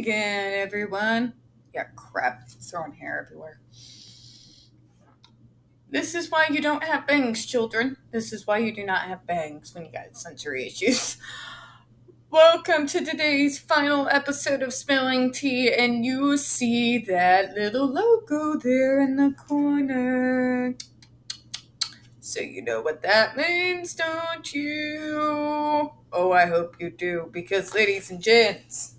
again, everyone. Yeah, crap. Throwing hair everywhere. This is why you don't have bangs, children. This is why you do not have bangs when you got sensory issues. Welcome to today's final episode of Spilling Tea, and you see that little logo there in the corner. So you know what that means, don't you? Oh, I hope you do, because ladies and gents,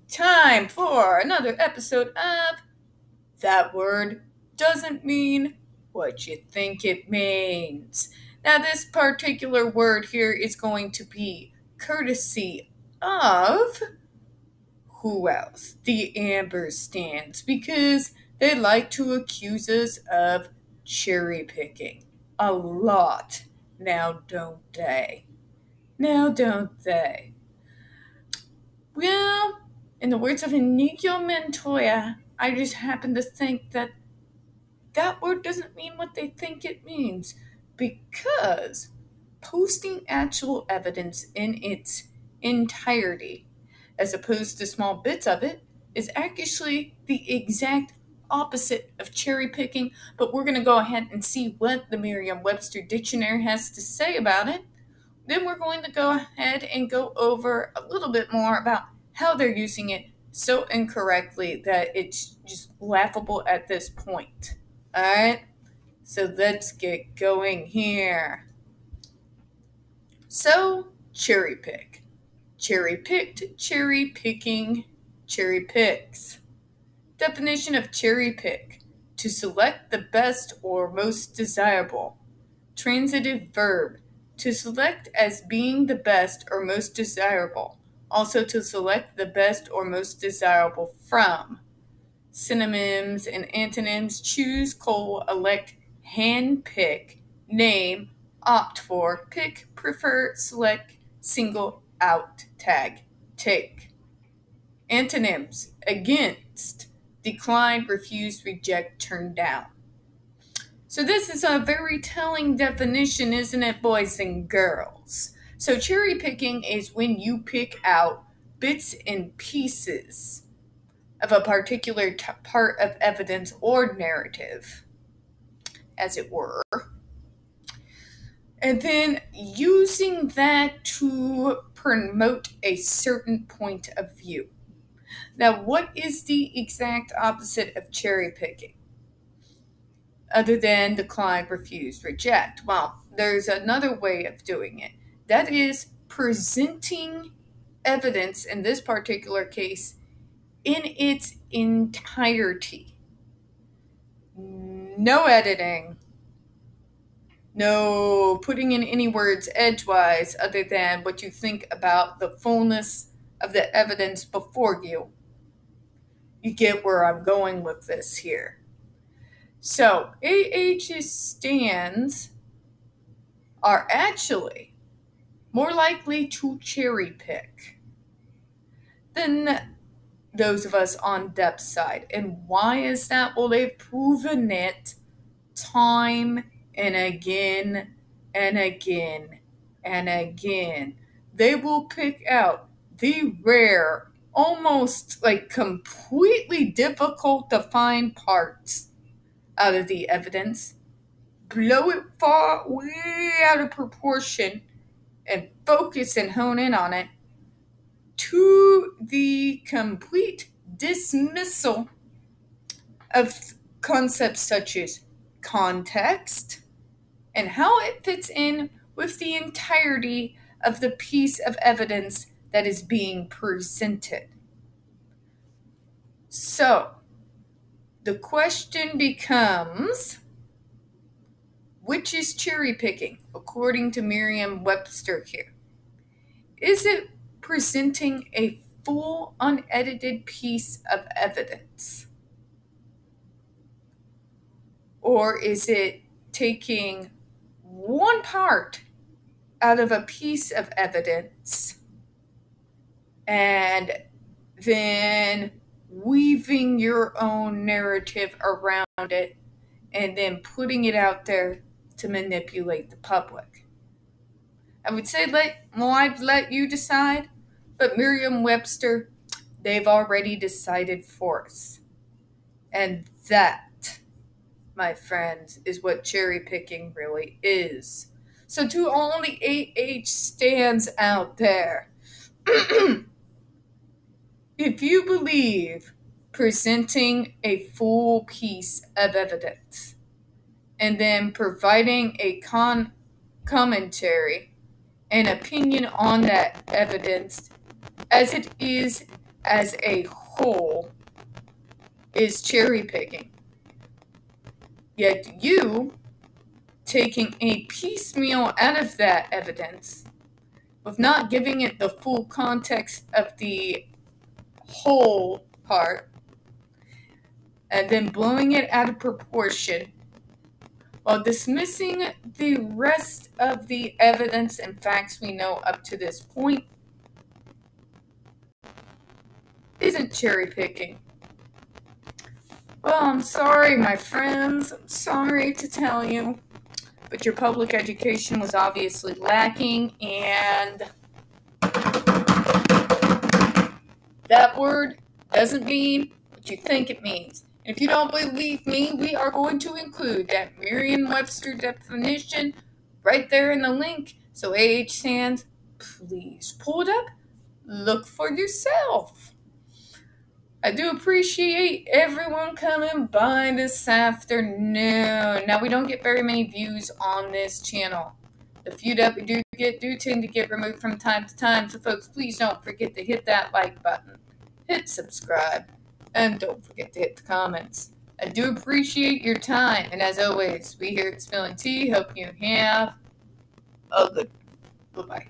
time for another episode of That Word Doesn't Mean What You Think It Means. Now, this particular word here is going to be courtesy of who else? The Amber Stands, because they like to accuse us of cherry picking a lot. Now, don't they? Well, in the words of Inigo Montoya, I just happen to think that word doesn't mean what they think it means, because posting actual evidence in its entirety, as opposed to small bits of it, is actually the exact opposite of cherry picking. But we're going to go ahead and see what the Merriam-Webster Dictionary has to say about it. Then we're going to go ahead and go over a little bit more about how they're using it so incorrectly that it's just laughable at this point. Alright, so let's get going here. So, cherry pick. Cherry picked, cherry picking, cherry picks. Definition of cherry pick: to select the best or most desirable. Transitive verb: to select as being the best or most desirable. Also to select the best or most desirable from. Synonyms and antonyms: choose, cull, elect, hand pick, name, opt for, pick, prefer, select, single out, tag, take. Antonyms: against, decline, refuse, reject, turn down. So this is a very telling definition, isn't it, boys and girls? So cherry picking is when you pick out bits and pieces of a particular part of evidence or narrative, as it were, and then using that to promote a certain point of view. Now, what is the exact opposite of cherry picking? Other than decline, refuse, reject. Well, there's another way of doing it. That is presenting evidence, in this particular case, in its entirety. No editing. No putting in any words edgewise other than what you think about the fullness of the evidence before you. You get where I'm going with this here. So, AH's stands are actually more likely to cherry pick than those of us on depth side. And why is that? Well, they've proven it time and again and again and again. They will pick out the rare, almost like completely difficult to find parts out of the evidence, blow it far, way out of proportion, and focus and hone in on it, to the complete dismissal of concepts such as context and how it fits in with the entirety of the piece of evidence that is being presented. So, the question becomes, which is cherry picking, according to Merriam-Webster here? Is it presenting a full, unedited piece of evidence? Or is it taking one part out of a piece of evidence and then weaving your own narrative around it and then putting it out there to manipulate the public? I would say I'd let you decide, but Merriam-Webster, they've already decided for us. And that, my friends, is what cherry picking really is. So to all the AH stands out there, if you believe presenting a full piece of evidence and then providing a commentary and opinion on that evidence as it is as a whole is cherry picking. Yet you taking a piecemeal out of that evidence with not giving it the full context of the whole part and then blowing it out of proportion while dismissing the rest of the evidence and facts we know up to this point isn't cherry picking. Well, I'm sorry, my friends. I'm sorry to tell you, but your public education was obviously lacking, and that word doesn't mean what you think it means. And if you don't believe me, we are going to include that Merriam-Webster definition right there in the link. So AH stands, please pull it up, look for yourself. I do appreciate everyone coming by this afternoon. Now, we don't get very many views on this channel. The few that we do tend to get removed from time to time. So, folks, please don't forget to hit that like button, hit subscribe, and don't forget to hit the comments. I do appreciate your time. And as always, we here at Spilling Tea hope you have a good bye-bye.